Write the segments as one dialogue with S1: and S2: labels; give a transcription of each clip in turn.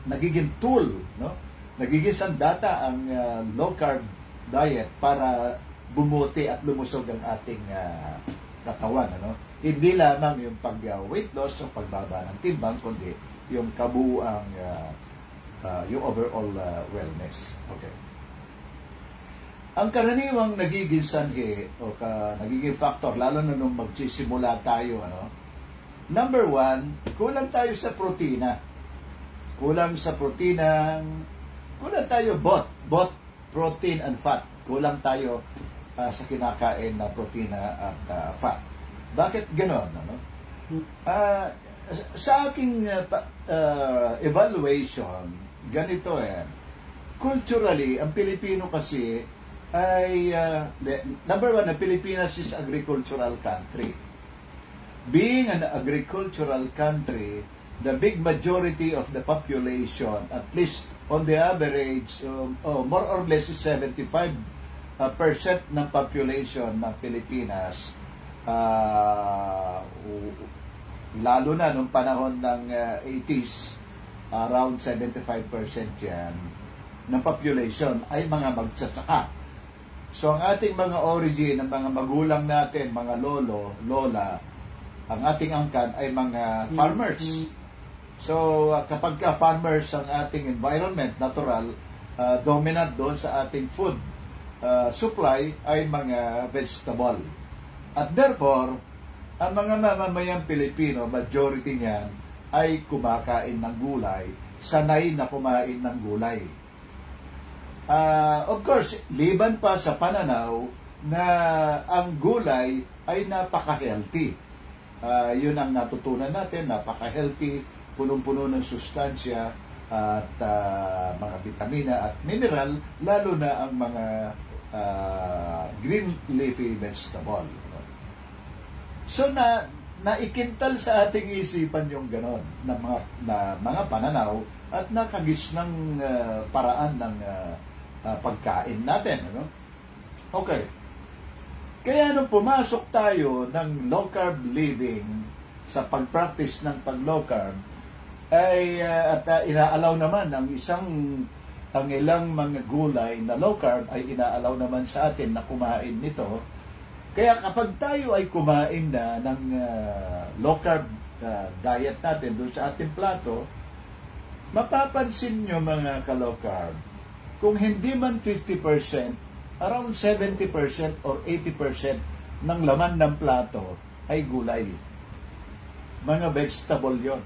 S1: nagiging tool, no? Nagiging sandata ang low carb diet para bumuti at lumusog ang ating katawan, ano? Hindi lamang yung pag-weight loss o pagbaba ng timbang, kundi yung kabuuang yung overall wellness. Okay. Ang karaniwang nagiging sanhi o nagiging factor, lalo na nung magsisimula tayo, ano? Number one, kulang tayo sa protina. Kulang tayo both protein and fat. Kulang tayo sa kinakain na protina at fat. Bakit ganon? Ano? Sa aking evaluation, ganito culturally, ang Pilipino kasi ay, number one, ang Pilipinas is agricultural country. Being an agricultural country, the big majority of the population, at least on the average, more or less 75% ng population ng Pilipinas, lalo na nung panahon ng 80s, around 75% yan ng population ay mga magsasaka. So ang ating mga origin, ang mga magulang natin, mga lolo, lola, ang ating angkan ay mga farmers. So kapag ka farmers ang ating environment, natural, dominant doon sa ating food supply ay mga vegetable. At therefore, ang mga mamamayang Pilipino, majority niyan ay kumakain ng gulay, sanay na kumain ng gulay. Of course, liban pa sa pananaw na ang gulay ay napaka-healthy. Yun ang natutunan natin, napaka-healthy, punong-puno ng sustansya at mga vitamina at mineral, lalo na ang mga green leafy vegetable. So naikintal sa ating isipan yung ganon na mga pananaw at nakagis ng paraan ng pagkain natin, ano? Okay. Kaya nung pumasok tayo ng low carb living sa pag-practice ng pag-low carb ay at inaalaw naman ang ilang mga gulay na low carb ay inaalaw naman sa atin na kumain nito. Kaya kapag tayo ay kumain na ng low carb diet natin doon sa ating plato, mapapansin nyo mga ka-low carb, kung hindi man 50%, around 70% or 80% ng laman ng plato ay gulay. Mga vegetable yon.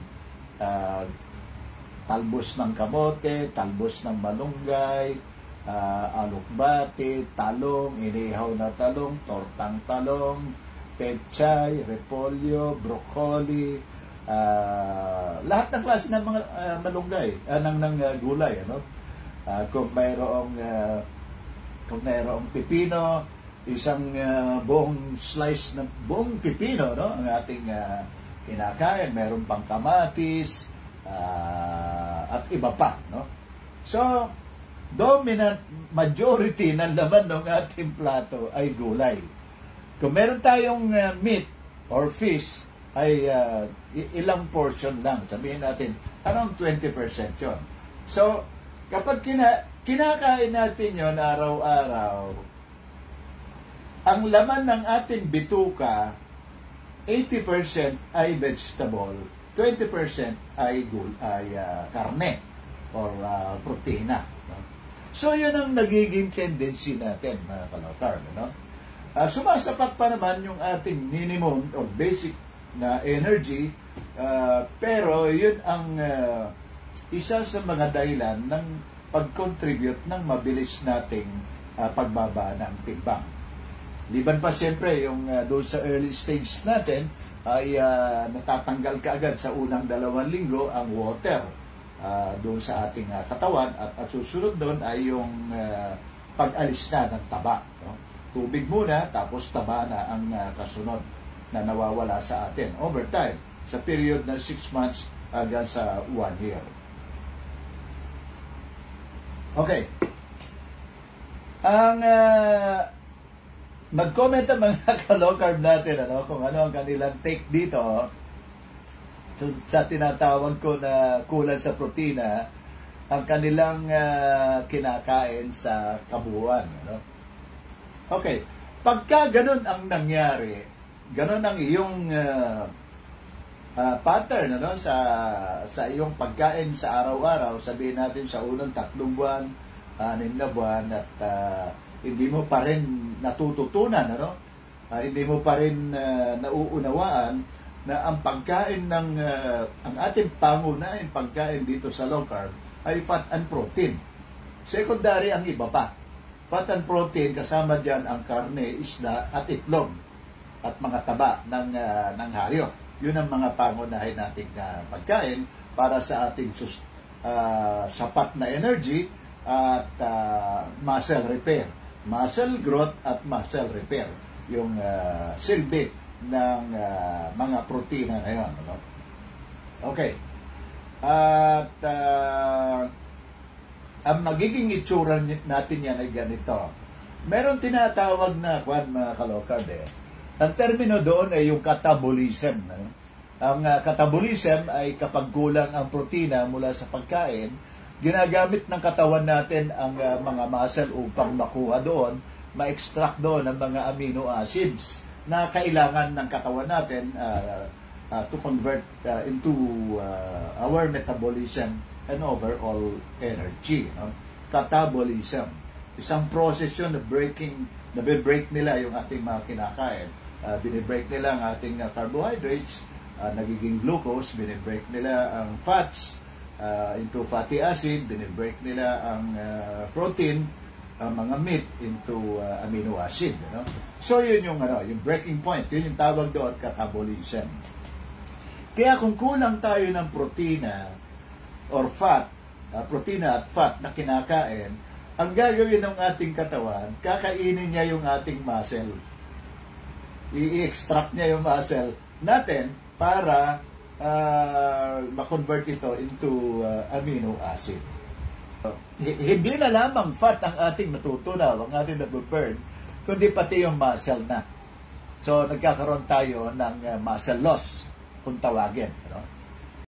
S1: Talbos ng kamote, talbos ng malunggay, alokbate, talong, inihaw na talong, tortang talong, pechay, repolyo, broccoli, lahat ng klase ng mga malunggay, ng gulay, ano? Kung mayroong pipino, isang buong slice ng buong pipino, no? Ang ating kinakain, mayroon pang kamatis, at iba pa, no? So, dominant majority ng laman ng ating plato ay gulay. Kung meron tayong meat or fish, ay ilang portion lang. Sabihin natin, around 20% yun. So, kapag kinakain natin yon araw-araw, ang laman ng ating bituka, 80% ay vegetable, 20% ay karne or protina. No? So, yun ang nagiging tendency natin, mga ka-low carb. No? Sumasapat pa naman yung ating minimum or basic na energy, pero yun ang isa sa mga dahilan ng pag-contribute ng mabilis nating pagbaba ng timbang. Liban pa siyempre yung doon sa early stage natin ay natatanggal kaagad sa unang 2 linggo ang water doon sa ating katawan at susunod doon ay yung pag-alis na ng taba. No? Tubig muna, tapos taba na ang kasunod na nawawala sa atin over time sa period ng 6 months hanggang sa 1 year. Okay. Ang mag-comment ang mga ka-low carb natin, ano, kung ano ang kanilang take dito sa tinatawag ko na kulang sa protina. ang kanilang kinakain sa kabuuan. Ano? Okay, pagka ganun ang nangyari, ganun ang iyong pattern ano, sa iyong pagkain sa araw-araw, sabihin natin sa unang 3 buwan, 6 na buwan, at hindi mo pa rin natututunan, ano? Hindi mo pa rin nauunawaan na ang pagkain ng ang ating pangunahing pagkain dito sa low carb ay fat and protein. Secondary ang iba pa. Fat and protein, kasama dyan ang karne, isda at itlog at mga taba ng hayop. Yun ang mga pangunahin nating pagkain para sa ating sapat na energy at muscle repair. Muscle growth at muscle repair. Yung silbi ng mga protina na yun. Ano? Okay. At ang magiging itsura natin yan ay ganito. Meron tinatawag na mga kalokard Ang termino doon ay yung catabolism. Ang catabolism ay kapag kulang ang protina mula sa pagkain, ginagamit ng katawan natin ang mga muscle upang makuha doon, ma-extract doon ang mga amino acids na kailangan ng katawan natin to convert into our metabolism and overall energy. No? Catabolism. Isang process yun na nabe-break nila yung ating mga kinakain. Binibreak nila ang ating carbohydrates, nagiging glucose, binibreak nila ang fats into fatty acid, binibreak nila ang protein, ang mga meat into amino acid. No? So yun yung breaking point, yun yung tawag doon, catabolism. Kaya kung kulang tayo ng protina or fat, protina at fat na kinakain, ang gagawin ng ating katawan, kakainin niya yung ating muscle. I-extract niya yung muscle natin para ma-convert ito into amino acid. Hindi na lamang fat ang ating natutunaw, ang ating nabuburn, kundi pati yung muscle na. So, nagkakaroon tayo ng muscle loss, kung tawagin. No?